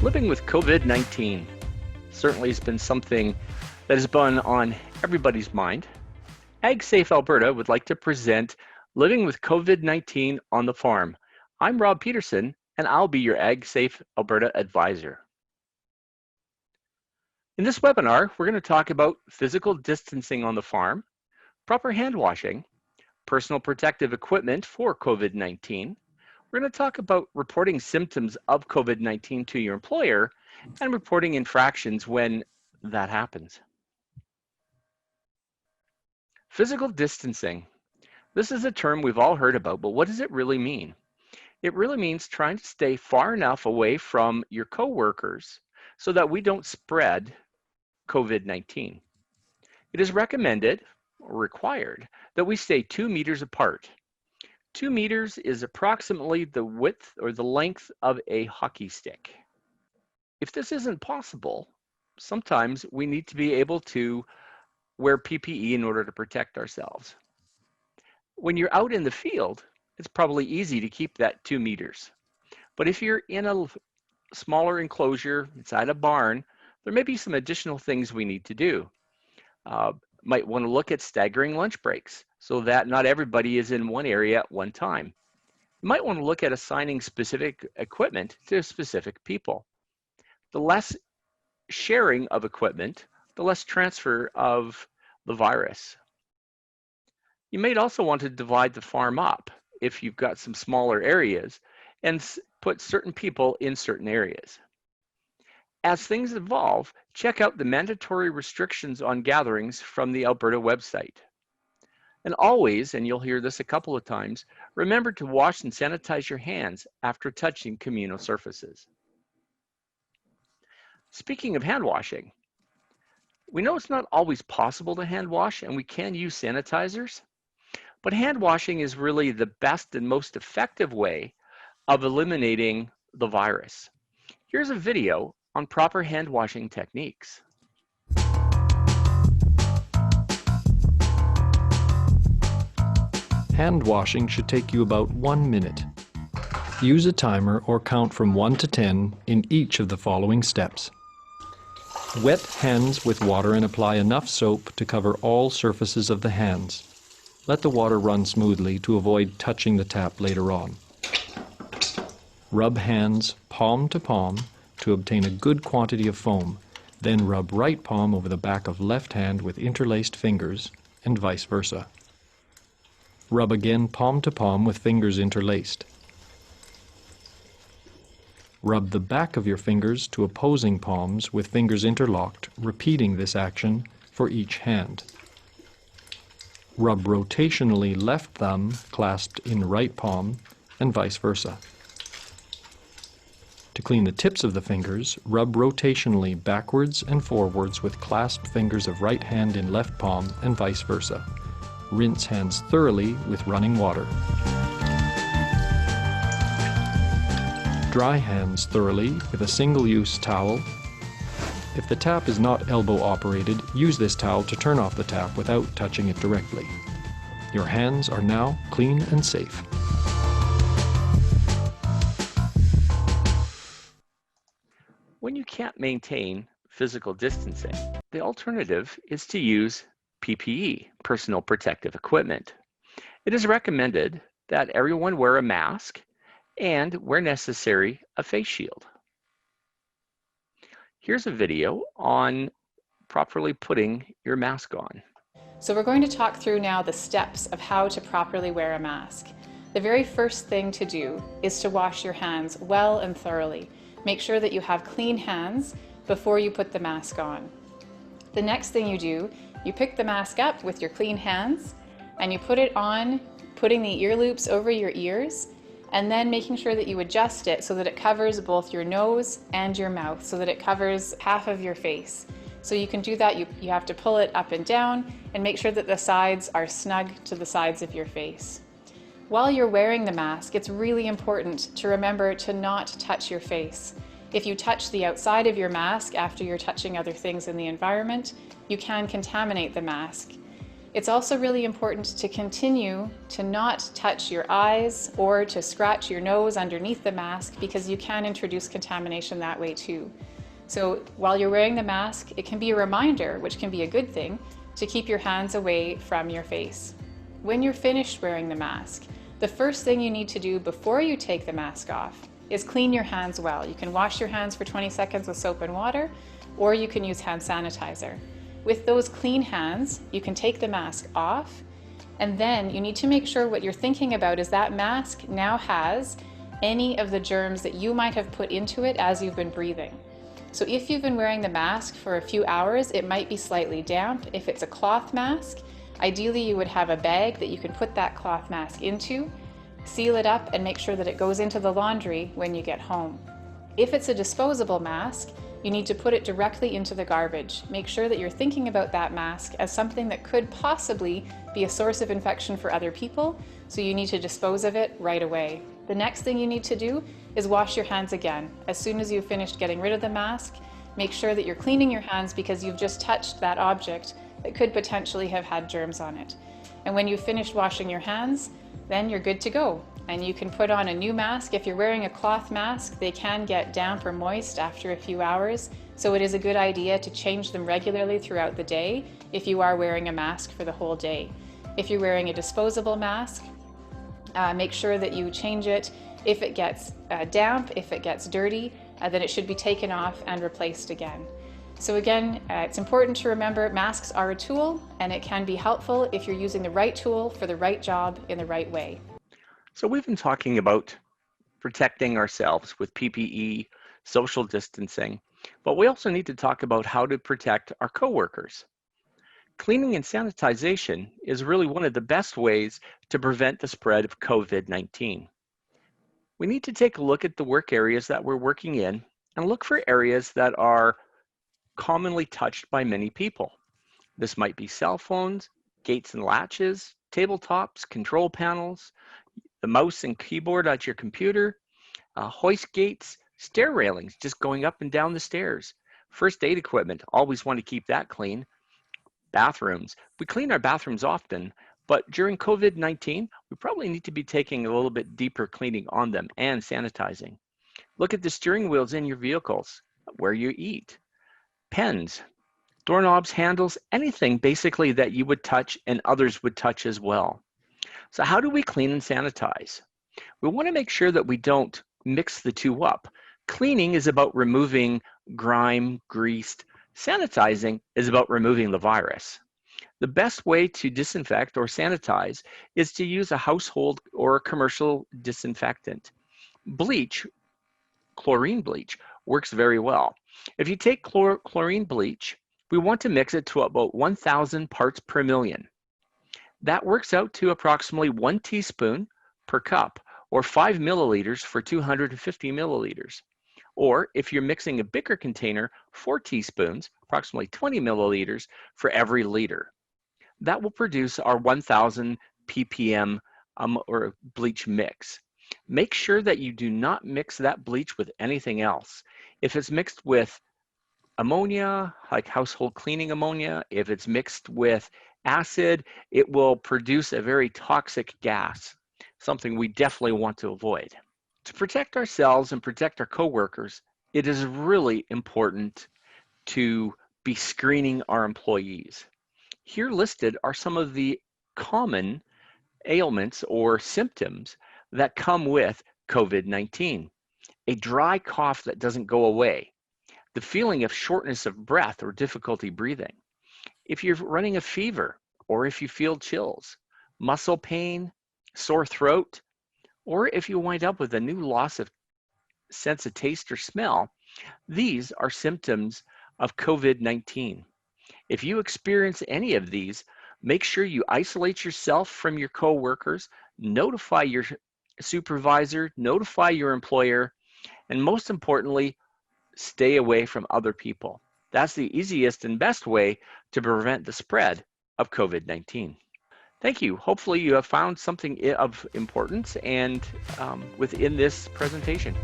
Living with COVID-19 certainly has been something that has been on everybody's mind. AgSafe Alberta would like to present Living with COVID-19 on the Farm. I'm Rob Pedersen, and I'll be your AgSafe Alberta advisor. In this webinar, we're going to talk about physical distancing on the farm, proper hand washing, personal protective equipment for COVID-19. We're going to talk about reporting symptoms of COVID-19 to your employer and reporting infractions when that happens. Physical distancing. This is a term we've all heard about, but what does it really mean? It really means trying to stay far enough away from your coworkers so that we don't spread COVID-19. It is recommended or required that we stay 2 meters apart. 2 meters is approximately the width or the length of a hockey stick. If this isn't possible, sometimes we need to be able to wear PPE in order to protect ourselves. When you're out in the field, it's probably easy to keep that 2 meters. But if you're in a smaller enclosure inside a barn, there may be some additional things we need to do. Might want to look at staggering lunch breaks so that not everybody is in one area at one time. You might want to look at assigning specific equipment to specific people. The less sharing of equipment, the less transfer of the virus. You might also want to divide the farm up if you've got some smaller areas and put certain people in certain areas. As things evolve, check out the mandatory restrictions on gatherings from the Alberta website. And always, and you'll hear this a couple of times, remember to wash and sanitize your hands after touching communal surfaces. Speaking of hand washing, we know it's not always possible to hand wash and we can use sanitizers, but hand washing is really the best and most effective way of eliminating the virus. Here's a video on proper hand washing techniques. Hand washing should take you about 1 minute. Use a timer or count from 1 to 10 in each of the following steps. Wet hands with water and apply enough soap to cover all surfaces of the hands. Let the water run smoothly to avoid touching the tap later on. Rub hands palm to palm to obtain a good quantity of foam. Then rub right palm over the back of left hand with interlaced fingers and vice versa. Rub again palm to palm with fingers interlaced. Rub the back of your fingers to opposing palms with fingers interlocked, repeating this action for each hand. Rub rotationally left thumb clasped in right palm and vice versa. To clean the tips of the fingers, rub rotationally backwards and forwards with clasped fingers of right hand in left palm and vice versa. Rinse hands thoroughly with running water. Dry hands thoroughly with a single-use towel. If the tap is not elbow operated, use this towel to turn off the tap without touching it directly. Your hands are now clean and safe. When you can't maintain physical distancing, the alternative is to use PPE, personal protective equipment. It is recommended that everyone wear a mask and, where necessary, a face shield. Here's a video on properly putting your mask on. So we're going to talk through now the steps of how to properly wear a mask. The very first thing to do is to wash your hands well and thoroughly. Make sure that you have clean hands before you put the mask on. The next thing you do, you pick the mask up with your clean hands and you put it on, putting the ear loops over your ears and then making sure that you adjust it so that it covers both your nose and your mouth, so that it covers half of your face. So you can do that, you have to pull it up and down and make sure that the sides are snug to the sides of your face. While you're wearing the mask, it's really important to remember to not touch your face. If you touch the outside of your mask after you're touching other things in the environment, you can contaminate the mask. It's also really important to continue to not touch your eyes or to scratch your nose underneath the mask, because you can introduce contamination that way too. So while you're wearing the mask, it can be a reminder, which can be a good thing, to keep your hands away from your face. When you're finished wearing the mask, the first thing you need to do before you take the mask off is clean your hands well. You can wash your hands for 20 seconds with soap and water, or you can use hand sanitizer. With those clean hands, you can take the mask off, and then you need to make sure what you're thinking about is that mask now has any of the germs that you might have put into it as you've been breathing. So if you've been wearing the mask for a few hours, it might be slightly damp. If it's a cloth mask, ideally you would have a bag that you can put that cloth mask into, seal it up, and make sure that it goes into the laundry when you get home. If it's a disposable mask, you need to put it directly into the garbage. Make sure that you're thinking about that mask as something that could possibly be a source of infection for other people, so you need to dispose of it right away. The next thing you need to do is wash your hands again. As soon as you've finished getting rid of the mask, make sure that you're cleaning your hands, because you've just touched that object that could potentially have had germs on it. And when you've finished washing your hands, then you're good to go. And you can put on a new mask. If you're wearing a cloth mask, they can get damp or moist after a few hours, so it is a good idea to change them regularly throughout the day if you are wearing a mask for the whole day. If you're wearing a disposable mask, make sure that you change it. If it gets damp, if it gets dirty, then it should be taken off and replaced again. So again, it's important to remember masks are a tool, and it can be helpful if you're using the right tool for the right job in the right way. So we've been talking about protecting ourselves with PPE, social distancing, but we also need to talk about how to protect our coworkers. Cleaning and sanitization is really one of the best ways to prevent the spread of COVID-19. We need to take a look at the work areas that we're working in and look for areas that are commonly touched by many people. This might be cell phones, gates and latches, tabletops, control panels, the mouse and keyboard at your computer, hoist gates, stair railings, just going up and down the stairs. First aid equipment, always want to keep that clean. Bathrooms, we clean our bathrooms often, but during COVID-19, we probably need to be taking a little bit deeper cleaning on them and sanitizing. Look at the steering wheels in your vehicles, where you eat. Pens, doorknobs, handles, anything basically that you would touch and others would touch as well. So how do we clean and sanitize? We want to make sure that we don't mix the two up. Cleaning is about removing grime, grease. Sanitizing is about removing the virus. The best way to disinfect or sanitize is to use a household or a commercial disinfectant. Bleach, chlorine bleach, works very well. If you take chlorine bleach, we want to mix it to about 1,000 parts per million. That works out to approximately 1 teaspoon per cup, or 5 milliliters for 250 milliliters. Or if you're mixing a bigger container, 4 teaspoons, approximately 20 milliliters for every liter. That will produce our 1,000 ppm or bleach mix. Make sure that you do not mix that bleach with anything else. If it's mixed with ammonia, like household cleaning ammonia, if it's mixed with acid, it will produce a very toxic gas, something we definitely want to avoid. To protect ourselves and protect our coworkers, it is really important to be screening our employees. Here listed are some of the common ailments or symptoms that come with COVID-19. A dry cough that doesn't go away, the feeling of shortness of breath or difficulty breathing, if you're running a fever or if you feel chills, muscle pain, sore throat, or if you wind up with a new loss of sense of taste or smell, these are symptoms of COVID-19. If you experience any of these, make sure you isolate yourself from your coworkers, notify your supervisor, notify your employer, and most importantly, stay away from other people. That's the easiest and best way to prevent the spread of COVID-19. Thank you. Hopefully you have found something of importance and within this presentation.